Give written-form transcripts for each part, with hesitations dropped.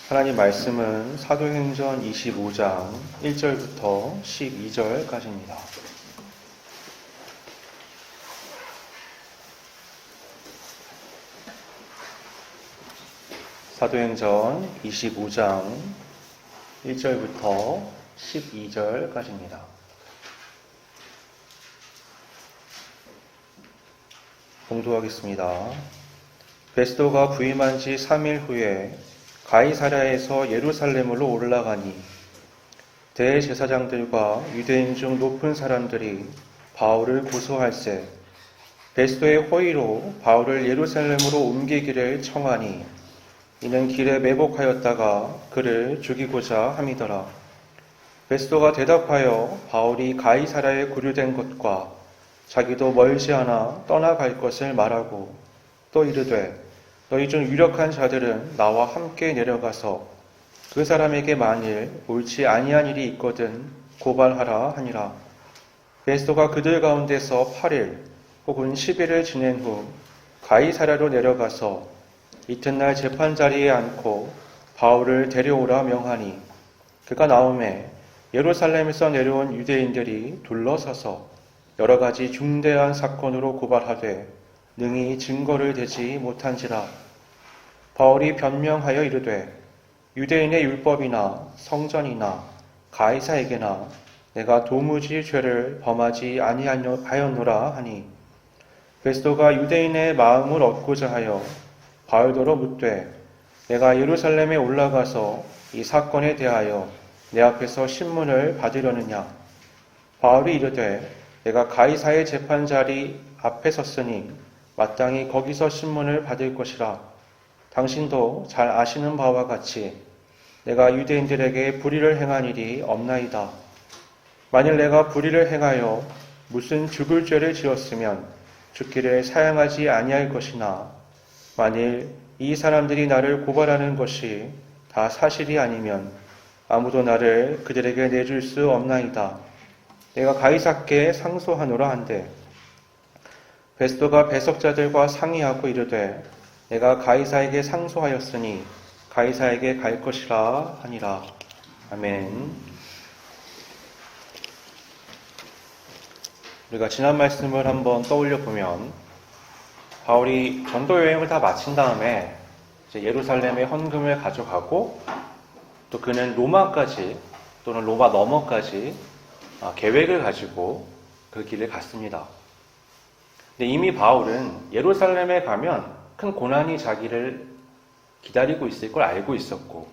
하나님 말씀은 사도행전 25장 1절부터 12절까지입니다. 사도행전 25장 1절부터 12절까지입니다. 봉독하겠습니다. 베스도가 부임한 지 3일 후에 가이사랴에서 예루살렘으로 올라가니 대제사장들과 유대인 중 높은 사람들이 바울을 고소할세 베스도의 호의로 바울을 예루살렘으로 옮기기를 청하니 이는 길에 매복하였다가 그를 죽이고자 함이더라. 베스도가 대답하여 바울이 가이사랴에 구류된 것과 자기도 멀지 않아 떠나갈 것을 말하고 또 이르되 너희 중 유력한 자들은 나와 함께 내려가서 그 사람에게 만일 옳지 아니한 일이 있거든 고발하라 하니라. 베스도가 그들 가운데서 8일 혹은 10일을 지낸 후 가이사랴로 내려가서 이튿날 재판자리에 앉고 바울을 데려오라 명하니 그가 나오매 예루살렘에서 내려온 유대인들이 둘러서서 여러 가지 중대한 사건으로 고발하되 능히 증거를 대지 못한지라. 바울이 변명하여 이르되 유대인의 율법이나 성전이나 가이사에게나 내가 도무지 죄를 범하지 아니하였노라 하니 베스도가 유대인의 마음을 얻고자 하여 바울더러 묻되 내가 예루살렘에 올라가서 이 사건에 대하여 내 앞에서 신문을 받으려느냐. 바울이 이르되 내가 가이사의 재판자리 앞에 섰으니 마땅히 거기서 신문을 받을 것이라. 당신도 잘 아시는 바와 같이 내가 유대인들에게 불의를 행한 일이 없나이다. 만일 내가 불의를 행하여 무슨 죽을 죄를 지었으면 죽기를 사양하지 아니할 것이나 만일 이 사람들이 나를 고발하는 것이 다 사실이 아니면 아무도 나를 그들에게 내줄 수 없나이다. 내가 가이사께 상소하노라 한대 베스도가 배석자들과 상의하고 이르되 내가 가이사에게 상소하였으니 가이사에게 갈 것이라 하니라. 아멘. 우리가 지난 말씀을 한번 떠올려 보면 바울이 전도 여행을 다 마친 다음에 이제 예루살렘에 헌금을 가져가고 또 그는 로마까지 또는 로마 너머까지 계획을 가지고 그 길을 갔습니다. 근데 이미 바울은 예루살렘에 가면 큰 고난이 자기를 기다리고 있을 걸 알고 있었고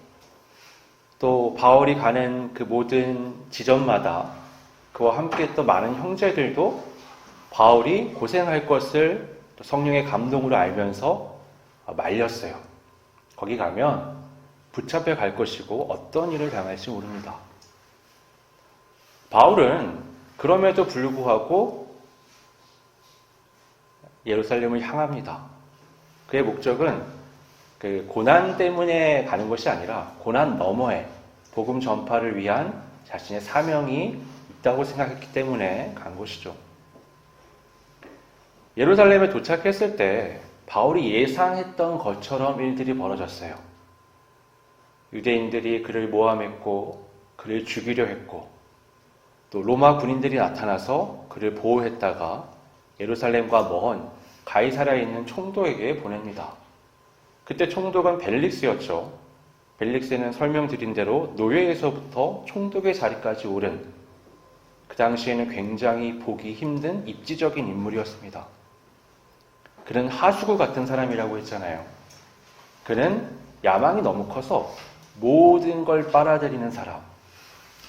또 바울이 가는 그 모든 지점마다 그와 함께 했던 많은 형제들도 바울이 고생할 것을 성령의 감동으로 알면서 말렸어요. 거기 가면 붙잡혀 갈 것이고 어떤 일을 당할지 모릅니다. 바울은 그럼에도 불구하고 예루살렘을 향합니다. 그의 목적은 그 고난 때문에 가는 것이 아니라 고난 너머에 복음 전파를 위한 자신의 사명이 있다고 생각했기 때문에 간 것이죠. 예루살렘에 도착했을 때 바울이 예상했던 것처럼 일들이 벌어졌어요. 유대인들이 그를 모함했고 그를 죽이려 했고 또 로마 군인들이 나타나서 그를 보호했다가 예루살렘과 먼 가이사랴에 있는 총독에게 보냅니다. 그때 총독은 벨릭스였죠. 벨릭스는 설명드린 대로 노예에서부터 총독의 자리까지 오른 그 당시에는 굉장히 보기 힘든 입지적인 인물이었습니다. 그는 하수구 같은 사람이라고 했잖아요. 그는 야망이 너무 커서 모든 걸 빨아들이는 사람,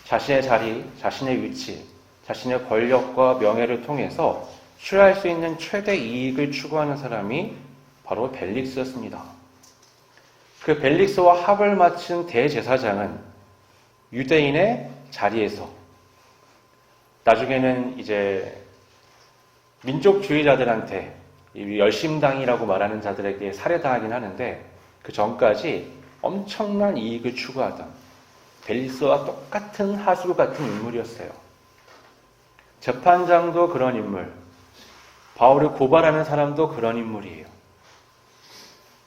자신의 자리, 자신의 위치, 자신의 권력과 명예를 통해서 취할 수 있는 최대 이익을 추구하는 사람이 바로 벨릭스였습니다. 그 벨릭스와 합을 맞춘 대제사장은 유대인의 자리에서 나중에는 이제 민족주의자들한테 열심당이라고 말하는 자들에게 살해당하긴 하는데 그 전까지 엄청난 이익을 추구하던 벨릭스와 똑같은 하수구 같은 인물이었어요. 재판장도 그런 인물, 바울을 고발하는 사람도 그런 인물이에요.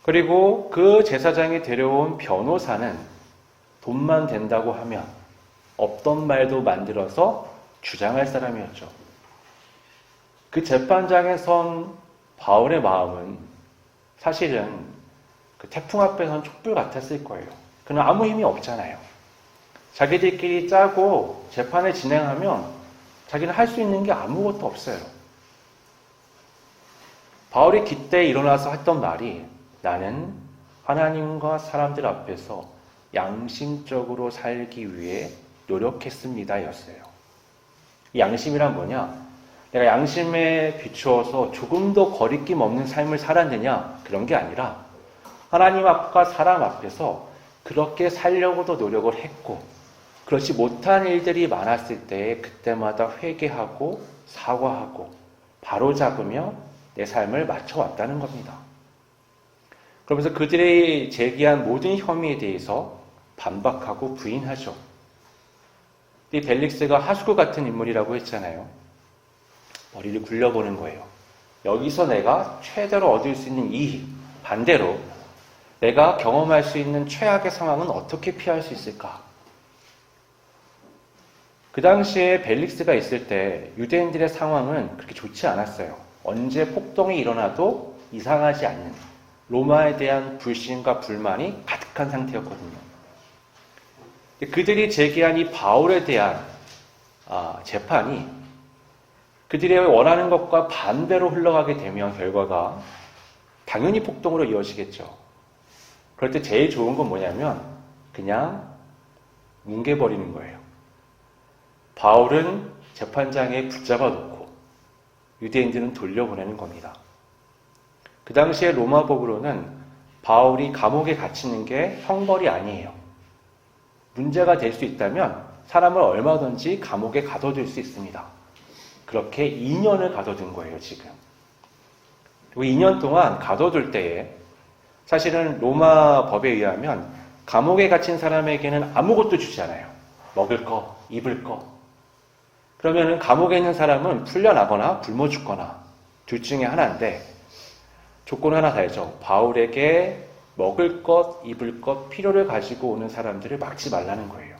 그리고 그 제사장이 데려온 변호사는 돈만 된다고 하면 없던 말도 만들어서 주장할 사람이었죠. 그 재판장에 선 바울의 마음은 사실은 그 태풍 앞에 선 촛불 같았을 거예요. 그는 아무 힘이 없잖아요. 자기들끼리 짜고 재판을 진행하면 자기는 할 수 있는 게 아무것도 없어요. 바울이 그때 일어나서 했던 말이 나는 하나님과 사람들 앞에서 양심적으로 살기 위해 노력했습니다 였어요. 양심이란 뭐냐? 내가 양심에 비추어서 조금 더 거리낌 없는 삶을 살았느냐? 그런 게 아니라 하나님 앞과 사람 앞에서 그렇게 살려고도 노력을 했고 그렇지 못한 일들이 많았을 때 그때마다 회개하고 사과하고 바로잡으며 내 삶을 맞춰왔다는 겁니다. 그러면서 그들이 제기한 모든 혐의에 대해서 반박하고 부인하죠. 이 벨릭스가 하수구 같은 인물이라고 했잖아요. 머리를 굴려보는 거예요. 여기서 내가 최대로 얻을 수 있는 이익, 반대로 내가 경험할 수 있는 최악의 상황은 어떻게 피할 수 있을까? 그 당시에 벨릭스가 있을 때 유대인들의 상황은 그렇게 좋지 않았어요. 언제 폭동이 일어나도 이상하지 않는 로마에 대한 불신과 불만이 가득한 상태였거든요. 그들이 제기한 이 바울에 대한 재판이 그들이 원하는 것과 반대로 흘러가게 되면 결과가 당연히 폭동으로 이어지겠죠. 그럴 때 제일 좋은 건 뭐냐면 그냥 뭉개버리는 거예요. 바울은 재판장에 붙잡아 놓고 유대인들은 돌려보내는 겁니다. 그 당시에 로마법으로는 바울이 감옥에 갇히는 게 형벌이 아니에요. 문제가 될 수 있다면 사람을 얼마든지 감옥에 가둬둘 수 있습니다. 그렇게 2년을 가둬둔 거예요, 지금. 그리고 2년 동안 가둬둘 때에 사실은 로마 법에 의하면 감옥에 갇힌 사람에게는 아무것도 주지 않아요. 먹을 거, 입을 거. 그러면 감옥에 있는 사람은 풀려나거나 굶어 죽거나 둘 중에 하나인데 조건 하나 달죠. 바울에게 먹을 것, 입을 것, 필요를 가지고 오는 사람들을 막지 말라는 거예요.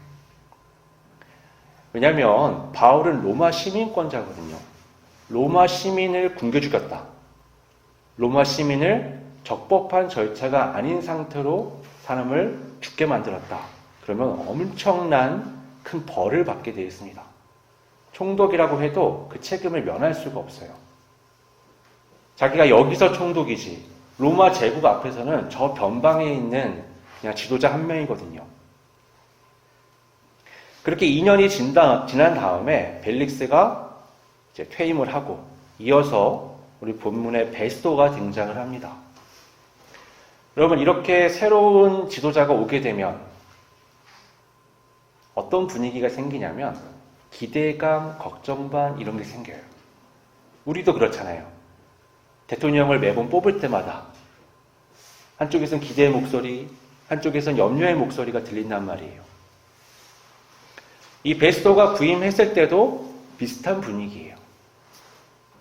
왜냐하면 바울은 로마 시민권자거든요. 로마 시민을 굶겨 죽였다. 로마 시민을 적법한 절차가 아닌 상태로 사람을 죽게 만들었다. 그러면 엄청난 큰 벌을 받게 되어 있습니다. 총독이라고 해도 그 책임을 면할 수가 없어요. 자기가 여기서 총독이지 로마 제국 앞에서는 저 변방에 있는 그냥 지도자 한 명이거든요. 그렇게 2년이 지난 다음에 벨릭스가 이제 퇴임을 하고 이어서 우리 본문에 베스도가 등장을 합니다. 여러분 이렇게 새로운 지도자가 오게 되면 어떤 분위기가 생기냐면 기대감, 걱정 반 이런 게 생겨요. 우리도 그렇잖아요. 대통령을 매번 뽑을 때마다 한쪽에선 기대의 목소리, 한쪽에선 염려의 목소리가 들린단 말이에요. 이 베스도가 부임했을 때도 비슷한 분위기예요.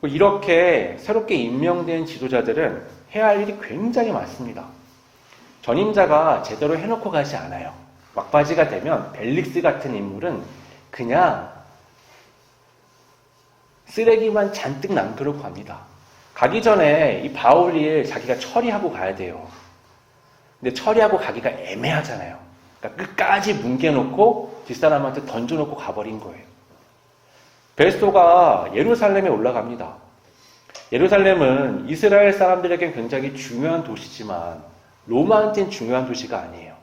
이렇게 새롭게 임명된 지도자들은 해야 할 일이 굉장히 많습니다. 전임자가 제대로 해놓고 가지 않아요. 막바지가 되면 벨릭스 같은 인물은 그냥 쓰레기만 잔뜩 남겨놓고 갑니다. 가기 전에 이 바울 일 자기가 처리하고 가야 돼요. 근데 처리하고 가기가 애매하잖아요. 그러니까 끝까지 뭉개놓고 뒷사람한테 던져놓고 가버린 거예요. 베스도가 예루살렘에 올라갑니다. 예루살렘은 이스라엘 사람들에게 굉장히 중요한 도시지만 로마한테는 중요한 도시가 아니에요.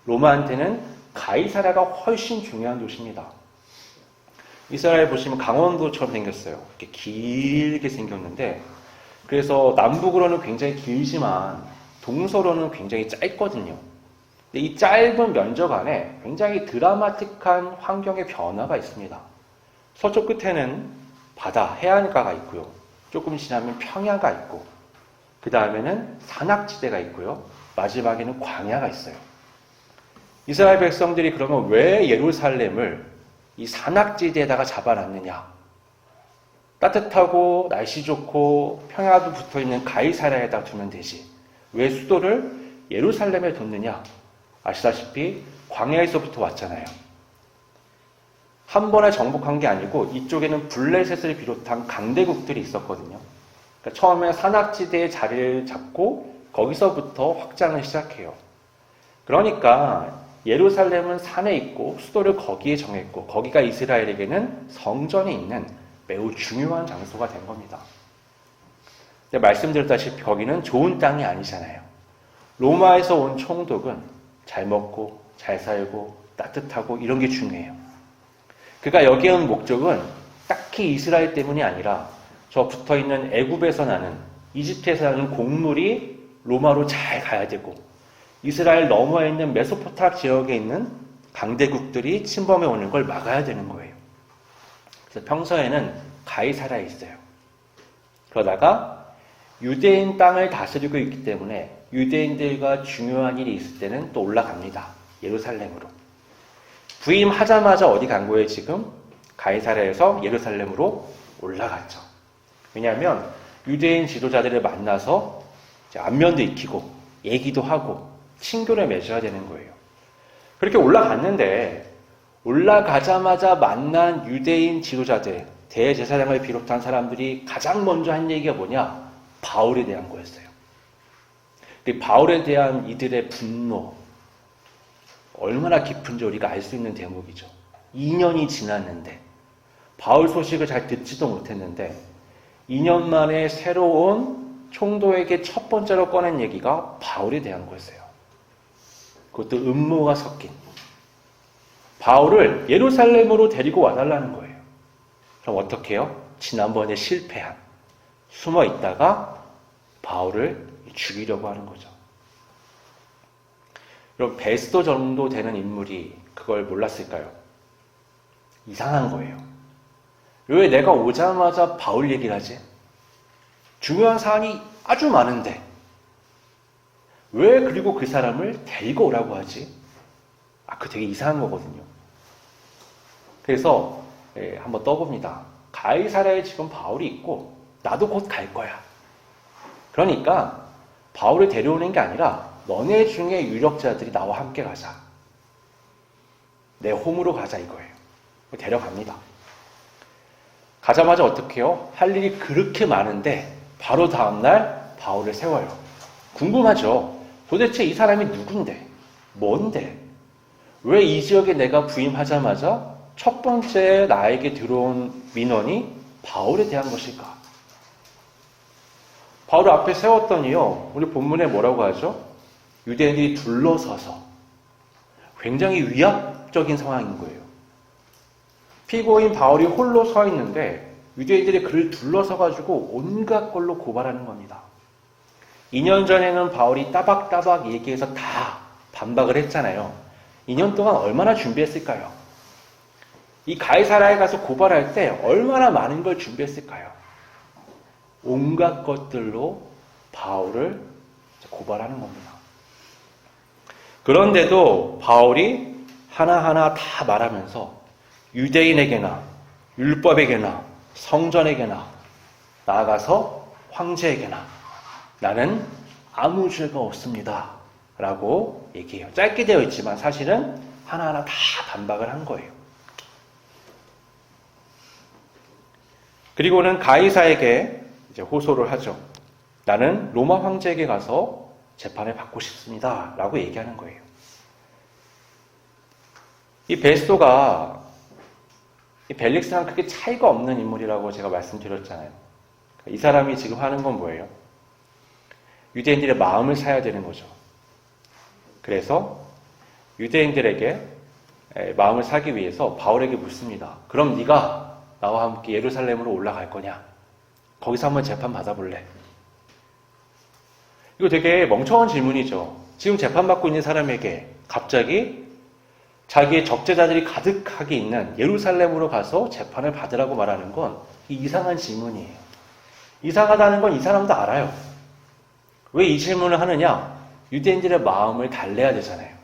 로마한테는 가이사랴가 훨씬 중요한 도시입니다. 이스라엘 보시면 강원도처럼 생겼어요. 이렇게 길게 생겼는데 그래서 남북으로는 굉장히 길지만 동서로는 굉장히 짧거든요. 근데 이 짧은 면적 안에 굉장히 드라마틱한 환경의 변화가 있습니다. 서쪽 끝에는 바다, 해안가가 있고요. 조금 지나면 평야가 있고 그 다음에는 산악지대가 있고요. 마지막에는 광야가 있어요. 이스라엘 백성들이 그러면 왜 예루살렘을 이 산악지대에다가 잡아놨느냐? 따뜻하고 날씨 좋고 평야도 붙어있는 가이사랴에다 두면 되지. 왜 수도를 예루살렘에 뒀느냐? 아시다시피 광야에서부터 왔잖아요. 한 번에 정복한 게 아니고 이쪽에는 블레셋을 비롯한 강대국들이 있었거든요. 그러니까 처음에 산악지대에 자리를 잡고 거기서부터 확장을 시작해요. 그러니까 예루살렘은 산에 있고 수도를 거기에 정했고 거기가 이스라엘에게는 성전이 있는 매우 중요한 장소가 된 겁니다. 근데 말씀드렸다시피 거기는 좋은 땅이 아니잖아요. 로마에서 온 총독은 잘 먹고 잘 살고 따뜻하고 이런 게 중요해요. 그가 여기에 온 목적은 딱히 이스라엘 때문이 아니라 저 붙어있는 애굽에서 나는 이집트에서 나는 곡물이 로마로 잘 가야 되고 이스라엘 너머에 있는 메소포타락 지역에 있는 강대국들이 침범해 오는 걸 막아야 되는 거예요. 그래서 평소에는 가이사라에 있어요. 그러다가 유대인 땅을 다스리고 있기 때문에 유대인들과 중요한 일이 있을 때는 또 올라갑니다. 예루살렘으로. 부임하자마자 어디 간 거예요 지금? 가이사라에서 예루살렘으로 올라갔죠. 왜냐하면 유대인 지도자들을 만나서 안면도 익히고 얘기도 하고 친교를 맺어야 되는 거예요. 그렇게 올라갔는데 올라가자마자 만난 유대인 지도자들, 대제사장을 비롯한 사람들이 가장 먼저 한 얘기가 뭐냐? 바울에 대한 거였어요. 바울에 대한 이들의 분노, 얼마나 깊은지 우리가 알 수 있는 대목이죠. 2년이 지났는데 바울 소식을 잘 듣지도 못했는데 2년 만에 새로운 총독에게 첫 번째로 꺼낸 얘기가 바울에 대한 거였어요. 그것도 음모가 섞인. 바울을 예루살렘으로 데리고 와달라는 거예요. 그럼 어떻게 해요? 지난번에 실패한, 숨어 있다가 바울을 죽이려고 하는 거죠. 그럼 베스도 정도 되는 인물이 그걸 몰랐을까요? 이상한 거예요. 왜 내가 오자마자 바울 얘기를 하지? 중요한 사안이 아주 많은데 왜 그리고 그 사람을 데리고 오라고 하지? 그거 되게 이상한 거거든요. 그래서 한번 떠봅니다. 가이사라에 지금 바울이 있고 나도 곧 갈 거야. 그러니까 바울을 데려오는 게 아니라 너네 중에 유력자들이 나와 함께 가자. 내 홈으로 가자 이거예요. 데려갑니다. 가자마자 어떻게 해요? 할 일이 그렇게 많은데 바로 다음날 바울을 세워요. 궁금하죠? 도대체 이 사람이 누군데? 뭔데? 왜 이 지역에 내가 부임하자마자 첫 번째 나에게 들어온 민원이 바울에 대한 것일까? 바울을 앞에 세웠더니요. 우리 본문에 뭐라고 하죠? 유대인들이 둘러서서 굉장히 위압적인 상황인 거예요. 피고인 바울이 홀로 서 있는데 유대인들이 그를 둘러서가지고 온갖 걸로 고발하는 겁니다. 2년 전에는 바울이 따박따박 얘기해서 다 반박을 했잖아요. 2년 동안 얼마나 준비했을까요? 이 가이사라에 가서 고발할 때 얼마나 많은 걸 준비했을까요? 온갖 것들로 바울을 고발하는 겁니다. 그런데도 바울이 하나하나 다 말하면서 유대인에게나 율법에게나 성전에게나 나아가서 황제에게나 나는 아무 죄가 없습니다. 라고 얘기해요. 짧게 되어 있지만 사실은 하나하나 다 반박을 한 거예요. 그리고는 가이사에게 이제 호소를 하죠. 나는 로마 황제에게 가서 재판을 받고 싶습니다. 라고 얘기하는 거예요. 이 베스도가 이 벨릭스랑 크게 차이가 없는 인물이라고 제가 말씀드렸잖아요. 이 사람이 지금 하는 건 뭐예요? 유대인들의 마음을 사야 되는 거죠. 그래서 유대인들에게 마음을 사기 위해서 바울에게 묻습니다. 그럼 네가 나와 함께 예루살렘으로 올라갈 거냐? 거기서 한번 재판 받아볼래? 이거 되게 멍청한 질문이죠. 지금 재판받고 있는 사람에게 갑자기 자기의 적재자들이 가득하게 있는 예루살렘으로 가서 재판을 받으라고 말하는 건 이상한 질문이에요. 이상하다는 건 이 사람도 알아요. 왜 이 질문을 하느냐? 유대인들의 마음을 달래야 되잖아요.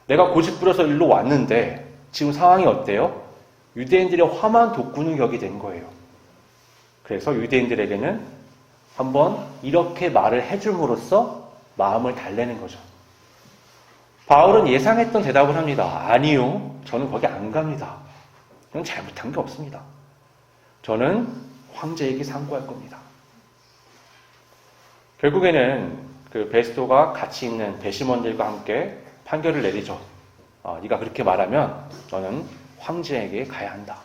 내가 고집부려서 일로 왔는데 지금 상황이 어때요? 유대인들의 화만 돋구는 격이 된 거예요. 그래서 유대인들에게는 한번 이렇게 말을 해줌으로써 마음을 달래는 거죠. 바울은 예상했던 대답을 합니다. 아니요, 저는 거기 안 갑니다. 저는 잘못한 게 없습니다. 저는 황제에게 상고할 겁니다. 결국에는 그 베스토가 같이 있는 배심원들과 함께 판결을 내리죠. 네가 그렇게 말하면 너는 황제에게 가야 한다.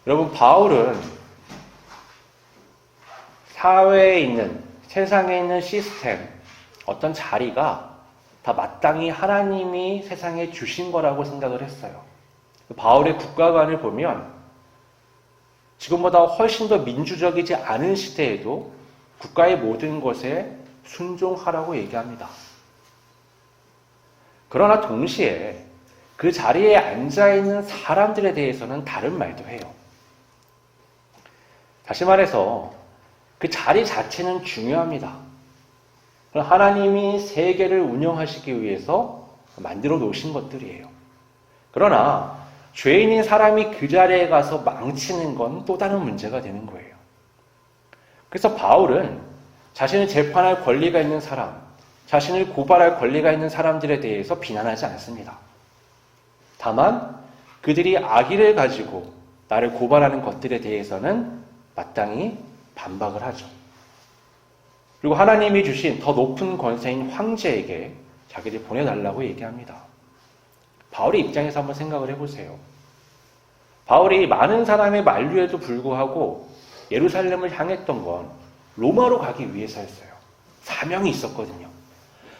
여러분, 바울은 사회에 있는, 세상에 있는 시스템, 어떤 자리가 다 마땅히 하나님이 세상에 주신 거라고 생각을 했어요. 바울의 국가관을 보면 지금보다 훨씬 더 민주적이지 않은 시대에도 국가의 모든 것에 순종하라고 얘기합니다. 그러나 동시에 그 자리에 앉아있는 사람들에 대해서는 다른 말도 해요. 다시 말해서 그 자리 자체는 중요합니다. 하나님이 세계를 운영하시기 위해서 만들어 놓으신 것들이에요. 그러나 죄인인 사람이 그 자리에 가서 망치는 건 또 다른 문제가 되는 거예요. 그래서 바울은 자신을 재판할 권리가 있는 사람, 자신을 고발할 권리가 있는 사람들에 대해서 비난하지 않습니다. 다만 그들이 악의를 가지고 나를 고발하는 것들에 대해서는 마땅히 반박을 하죠. 그리고 하나님이 주신 더 높은 권세인 황제에게 자기를 보내달라고 얘기합니다. 바울의 입장에서 한번 생각을 해보세요. 바울이 많은 사람의 만류에도 불구하고 예루살렘을 향했던 건 로마로 가기 위해서였어요. 사명이 있었거든요.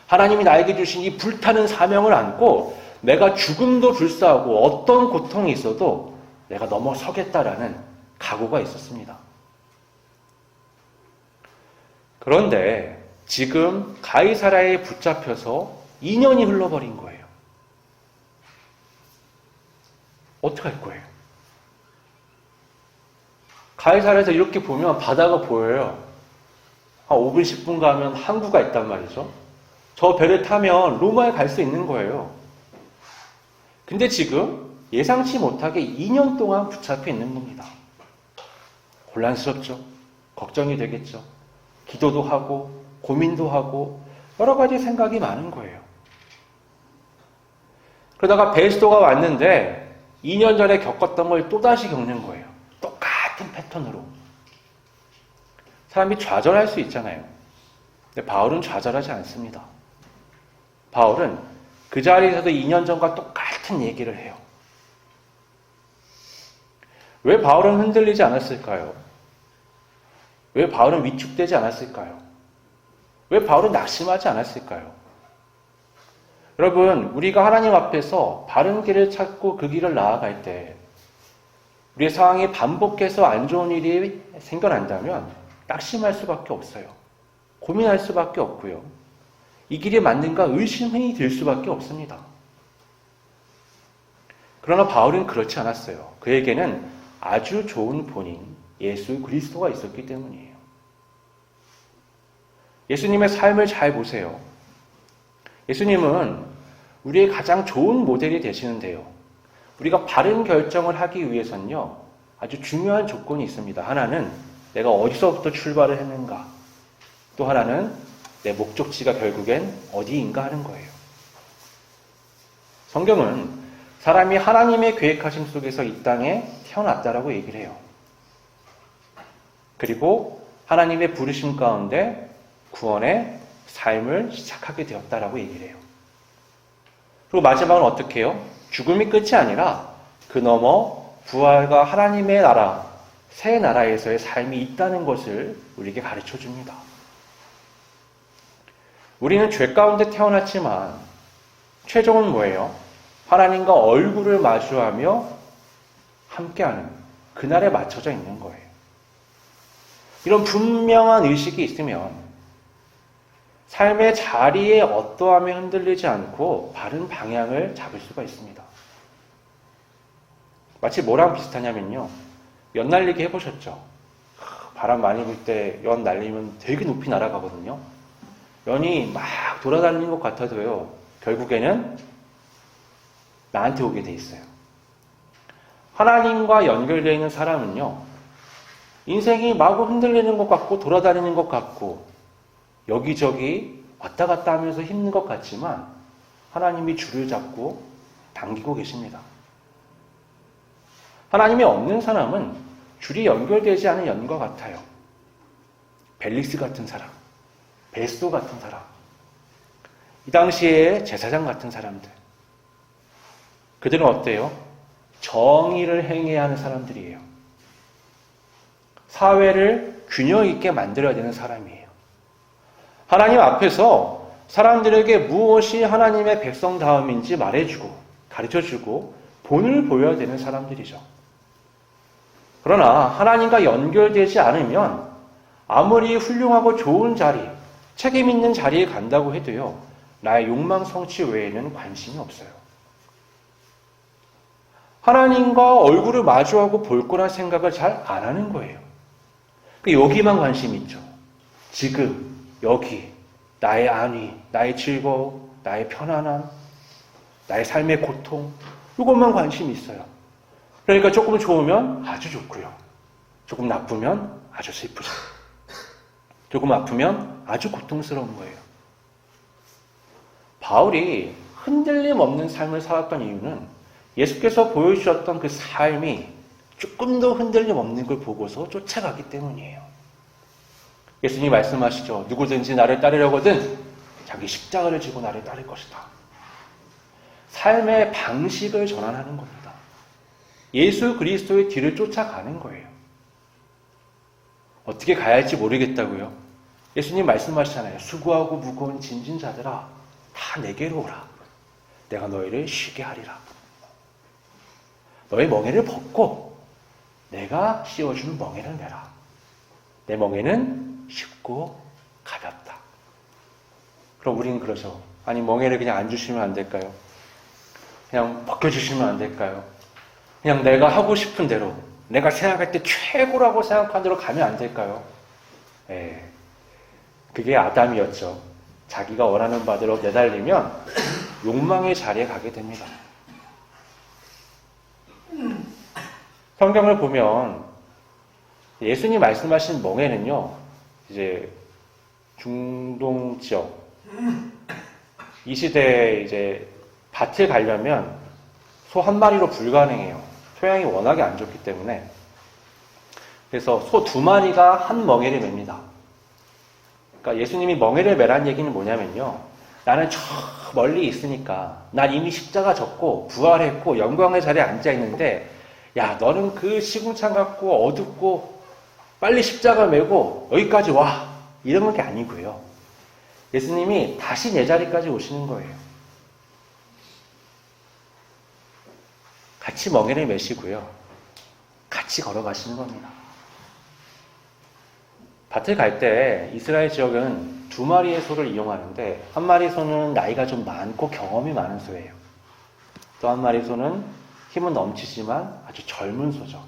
하나님이 나에게 주신 이 불타는 사명을 안고 내가 죽음도 불사하고 어떤 고통이 있어도 내가 넘어서겠다라는 각오가 있었습니다. 그런데 지금 가이사랴에 붙잡혀서 2년이 흘러버린 거예요. 어떻게 할 거예요? 가이사랴에서 이렇게 보면 바다가 보여요. 한 5분, 10분 가면 항구가 있단 말이죠. 저 배를 타면 로마에 갈 수 있는 거예요. 근데 지금 예상치 못하게 2년 동안 붙잡혀 있는 겁니다. 곤란스럽죠. 걱정이 되겠죠. 기도도 하고 고민도 하고 여러 가지 생각이 많은 거예요. 그러다가 베스토가 왔는데 2년 전에 겪었던 걸 또다시 겪는 거예요. 똑같은 패턴으로. 사람이 좌절할 수 있잖아요. 근데 바울은 좌절하지 않습니다. 바울은 그 자리에서도 2년 전과 똑같은 얘기를 해요. 왜 바울은 흔들리지 않았을까요? 왜 바울은 위축되지 않았을까요? 왜 바울은 낙심하지 않았을까요? 여러분, 우리가 하나님 앞에서 바른 길을 찾고 그 길을 나아갈 때 우리의 상황이 반복해서 안 좋은 일이 생겨난다면 낙심할 수밖에 없어요. 고민할 수밖에 없고요. 이 길이 맞는가 의심이 들 수밖에 없습니다. 그러나 바울은 그렇지 않았어요. 그에게는 아주 좋은 본인, 예수 그리스도가 있었기 때문이에요. 예수님의 삶을 잘 보세요. 예수님은 우리의 가장 좋은 모델이 되시는데요. 우리가 바른 결정을 하기 위해서는요, 아주 중요한 조건이 있습니다. 하나는 내가 어디서부터 출발을 했는가, 또 하나는 내 목적지가 결국엔 어디인가 하는 거예요. 성경은 사람이 하나님의 계획하심 속에서 이 땅에 태어났다라고 얘기를 해요. 그리고 하나님의 부르심 가운데 구원의 삶을 시작하게 되었다라고 얘기를 해요. 그리고 마지막은 어떻게 해요? 죽음이 끝이 아니라 그 너머 부활과 하나님의 나라, 새 나라에서의 삶이 있다는 것을 우리에게 가르쳐 줍니다. 우리는 죄 가운데 태어났지만 최종은 뭐예요? 하나님과 얼굴을 마주하며 함께하는 그날에 맞춰져 있는 거예요. 이런 분명한 의식이 있으면 삶의 자리에 어떠함에 흔들리지 않고 바른 방향을 잡을 수가 있습니다. 마치 뭐랑 비슷하냐면요. 연 날리기 해보셨죠? 바람 많이 불 때 연 날리면 되게 높이 날아가거든요. 연이 막 돌아다니는 것 같아도요. 결국에는 나한테 오게 돼 있어요. 하나님과 연결되어 있는 사람은요. 인생이 마구 흔들리는 것 같고 돌아다니는 것 같고 여기저기 왔다 갔다 하면서 힘든 것 같지만 하나님이 줄을 잡고 당기고 계십니다. 하나님이 없는 사람은 줄이 연결되지 않은 연과 같아요. 벨릭스 같은 사람, 베스도 같은 사람, 이 당시에 제사장 같은 사람들. 그들은 어때요? 정의를 행해야 하는 사람들이에요. 사회를 균형 있게 만들어야 되는 사람이에요. 하나님 앞에서 사람들에게 무엇이 하나님의 백성다움인지 말해주고 가르쳐주고 본을 보여야 되는 사람들이죠. 그러나 하나님과 연결되지 않으면 아무리 훌륭하고 좋은 자리, 책임 있는 자리에 간다고 해도요, 나의 욕망 성취 외에는 관심이 없어요. 하나님과 얼굴을 마주하고 볼 거란 생각을 잘 안 하는 거예요. 여기만 관심이 있죠. 지금, 여기, 나의 안위, 나의 즐거움, 나의 편안함, 나의 삶의 고통, 이것만 관심이 있어요. 그러니까 조금 좋으면 아주 좋고요. 조금 나쁘면 아주 슬프죠. 조금 아프면 아주 고통스러운 거예요. 바울이 흔들림 없는 삶을 살았던 이유는 예수께서 보여주셨던 그 삶이 조금도 흔들림 없는 걸 보고서 쫓아가기 때문이에요. 예수님이 말씀하시죠. 누구든지 나를 따르려거든 자기 십자가를 지고 나를 따를 것이다. 삶의 방식을 전환하는 겁니다. 예수 그리스도의 뒤를 쫓아가는 거예요. 어떻게 가야 할지 모르겠다고요? 예수님 말씀하시잖아요. 수고하고 무거운 짐진 자들아 다 내게로 오라. 내가 너희를 쉬게 하리라. 너의 멍에를 벗고 내가 씌워주는 멍에를 메라. 내 멍에는 쉽고 가볍다. 그럼 우리는 그러죠. 아니 멍에를 그냥 안 주시면 안 될까요? 그냥 벗겨주시면 안 될까요? 그냥 내가 하고 싶은 대로 내가 생각할 때 최고라고 생각한 대로 가면 안 될까요? 그게 아담이었죠. 자기가 원하는 바대로 내달리면 욕망의 자리에 가게 됩니다. 성경을 보면 예수님 말씀하신 멍에는요, 이제 중동 지역, 이 시대에 이제 밭에 가려면 소 한 마리로 불가능해요. 토양이 워낙에 안 좋기 때문에. 그래서 소 2마리가 한 멍에를 맵니다. 그러니까 예수님이 멍에를 매란 얘기는 뭐냐면요. 나는 저 멀리 있으니까 난 이미 십자가 졌고 부활했고 영광의 자리에 앉아 있는데 야 너는 그 시궁창 같고 어둡고 빨리 십자가 메고 여기까지 와. 이런 게 아니고요. 예수님이 다시 내 자리까지 오시는 거예요. 같이 멍에를 메시고요. 같이 걸어가시는 겁니다. 밭을 갈 때 이스라엘 지역은 2마리의 소를 이용하는데 한 마리 소는 나이가 좀 많고 경험이 많은 소예요. 또 한 마리 소는 힘은 넘치지만 아주 젊은 소죠.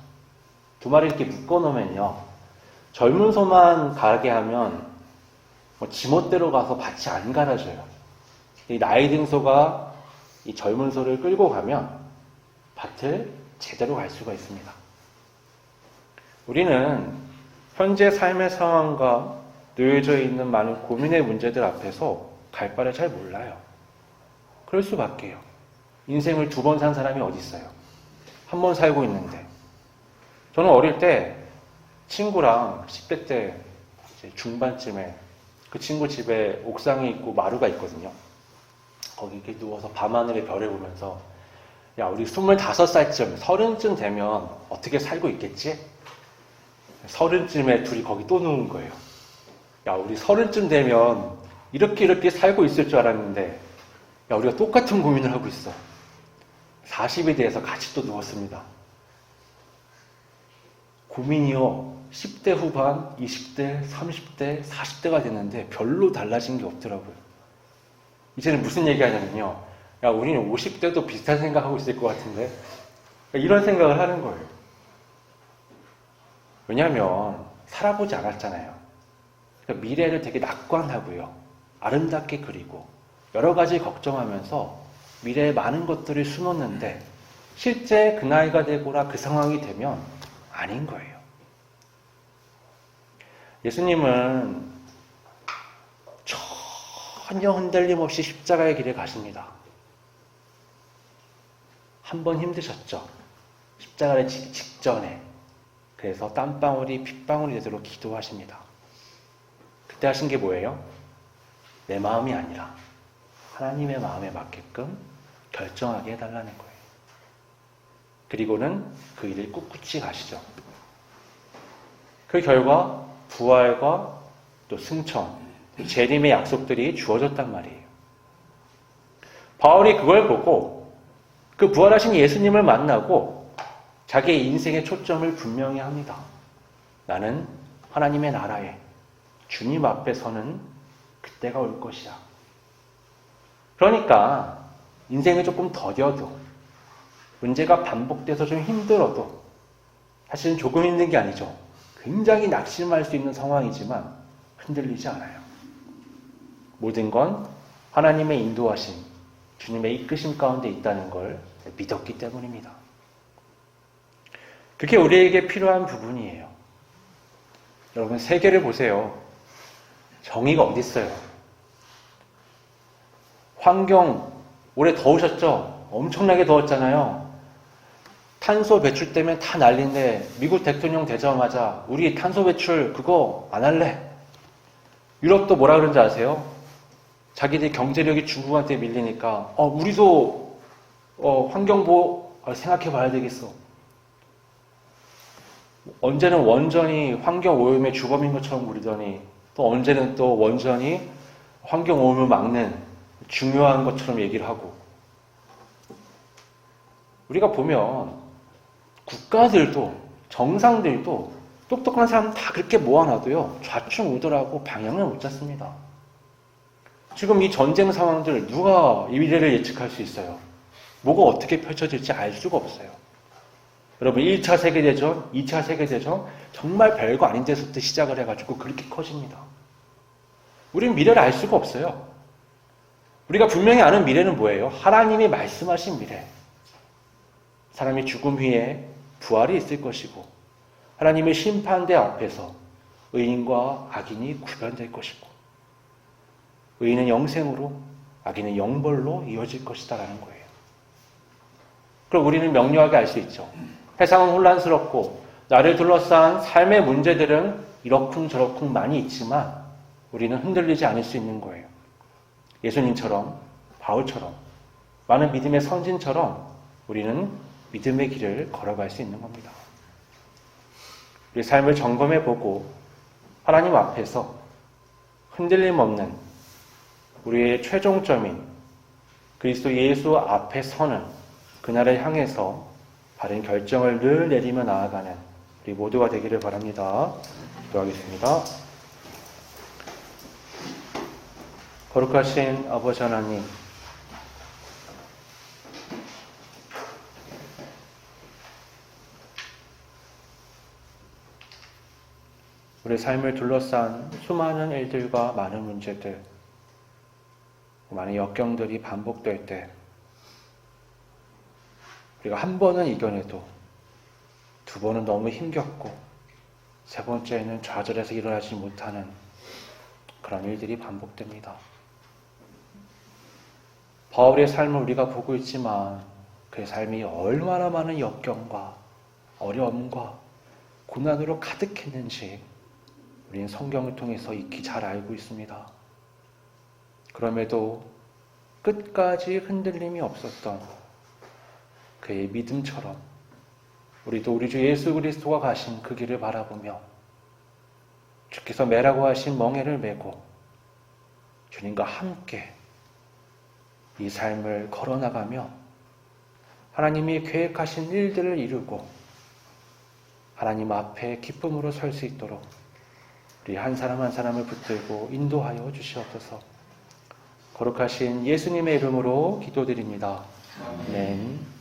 2마리 이렇게 묶어놓으면요. 젊은 소만 가게 하면 지멋대로 가서 밭이 안 갈아져요. 이 나이 든 소가 이 젊은 소를 끌고 가면 밭을 제대로 갈 수가 있습니다. 우리는 현재 삶의 상황과 놓여져 있는 많은 고민의 문제들 앞에서 갈 바를 잘 몰라요. 그럴 수밖에요. 인생을 2번 산 사람이 어디 있어요? 한 번 살고 있는데. 저는 어릴 때 친구랑 10대 때 중반쯤에 그 친구 집에 옥상에 있고 마루가 있거든요. 거기 이렇게 누워서 밤하늘의 별을 보면서 야 우리 25살쯤 30쯤 되면 어떻게 살고 있겠지? 30쯤에 둘이 거기 또 누운 거예요. 야 우리 30쯤 되면 이렇게 살고 있을 줄 알았는데 야 우리가 똑같은 고민을 하고 있어. 40이 돼서 같이 또 누웠습니다. 고민이요 10대 후반, 20대, 30대, 40대가 됐는데 별로 달라진 게 없더라고요. 이제는 무슨 얘기 하냐면요. 야, 우리는 50대도 비슷한 생각하고 있을 것 같은데? 이런 생각을 하는 거예요. 왜냐하면 살아보지 않았잖아요. 그러니까 미래를 되게 낙관하고요. 아름답게 그리고 여러 가지 걱정하면서 미래에 많은 것들을 수놓는데 실제 그 나이가 되거나 그 상황이 되면 아닌 거예요. 예수님은 전혀 흔들림 없이 십자가의 길을 가십니다. 한 번 힘드셨죠? 십자가를 지기 직전에. 그래서 땀방울이 핏방울이 되도록 기도하십니다. 그때 하신 게 뭐예요? 내 마음이 아니라 하나님의 마음에 맞게끔 결정하게 해달라는 거예요. 그리고는 그 일을 꿋꿋이 가시죠. 그 결과 부활과 또 승천, 재림의 약속들이 주어졌단 말이에요. 바울이 그걸 보고 그 부활하신 예수님을 만나고 자기의 인생의 초점을 분명히 합니다. 나는 하나님의 나라에 주님 앞에 서는 그때가 올 것이야. 그러니까 인생을 조금 더뎌도 문제가 반복돼서 좀 힘들어도 사실은 조금 힘든 게 아니죠. 굉장히 낙심할 수 있는 상황이지만 흔들리지 않아요. 모든 건 하나님의 인도하심, 주님의 이끄심 가운데 있다는 걸 믿었기 때문입니다. 그게 우리에게 필요한 부분이에요. 여러분 세계를 보세요. 정의가 어디 있어요? 환경 올해 더우셨죠? 엄청나게 더웠잖아요. 탄소 배출 때문에 다 난리인데 미국 대통령 되자마자 우리 탄소 배출 그거 안 할래. 유럽도 뭐라 그런지 아세요? 자기들 경제력이 중국한테 밀리니까 우리도 환경보호 생각해 봐야 되겠어. 언제는 원전이 환경오염의 주범인 것처럼 부리더니 또 언제는 또 원전이 환경오염을 막는 중요한 것처럼 얘기를 하고. 우리가 보면 국가들도 정상들도 똑똑한 사람 다 그렇게 모아놔도요 좌충우돌하고 방향을 못 잡습니다. 지금 이 전쟁 상황들 누가 이 미래를 예측할 수 있어요? 뭐가 어떻게 펼쳐질지 알 수가 없어요. 여러분 1차 세계대전, 2차 세계대전 정말 별거 아닌 데서부터 시작을 해가지고 그렇게 커집니다. 우리는 미래를 알 수가 없어요. 우리가 분명히 아는 미래는 뭐예요? 하나님이 말씀하신 미래. 사람이 죽음 후에 부활이 있을 것이고 하나님의 심판대 앞에서 의인과 악인이 구별될 것이고 의인은 영생으로 악인은 영벌로 이어질 것이다라는 거예요. 그럼 우리는 명료하게 알 수 있죠. 세상은 혼란스럽고 나를 둘러싼 삶의 문제들은 이러쿵저러쿵 많이 있지만 우리는 흔들리지 않을 수 있는 거예요. 예수님처럼 바울처럼 많은 믿음의 선진처럼 우리는 믿음의 길을 걸어갈 수 있는 겁니다. 우리 삶을 점검해보고 하나님 앞에서 흔들림 없는 우리의 최종점인 그리스도 예수 앞에 서는 그날을 향해서 바른 결정을 늘 내리며 나아가는 우리 모두가 되기를 바랍니다. 기도하겠습니다. 거룩하신 아버지 하나님, 우리 삶을 둘러싼 수많은 일들과 많은 문제들, 많은 역경들이 반복될 때 우리가 한 번은 이겨내도 두 번은 너무 힘겹고 세 번째는 좌절해서 일어나지 못하는 그런 일들이 반복됩니다. 바울의 삶을 우리가 보고 있지만 그의 삶이 얼마나 많은 역경과 어려움과 고난으로 가득했는지 우리는 성경을 통해서 익히 잘 알고 있습니다. 그럼에도 끝까지 흔들림이 없었던 그의 믿음처럼 우리도 우리 주 예수 그리스도가 가신 그 길을 바라보며 주께서 매라고 하신 멍에를 메고 주님과 함께 이 삶을 걸어나가며 하나님이 계획하신 일들을 이루고 하나님 앞에 기쁨으로 설 수 있도록 우리 한 사람 한 사람을 붙들고 인도하여 주시옵소서. 거룩하신 예수님의 이름으로 기도드립니다. 아멘.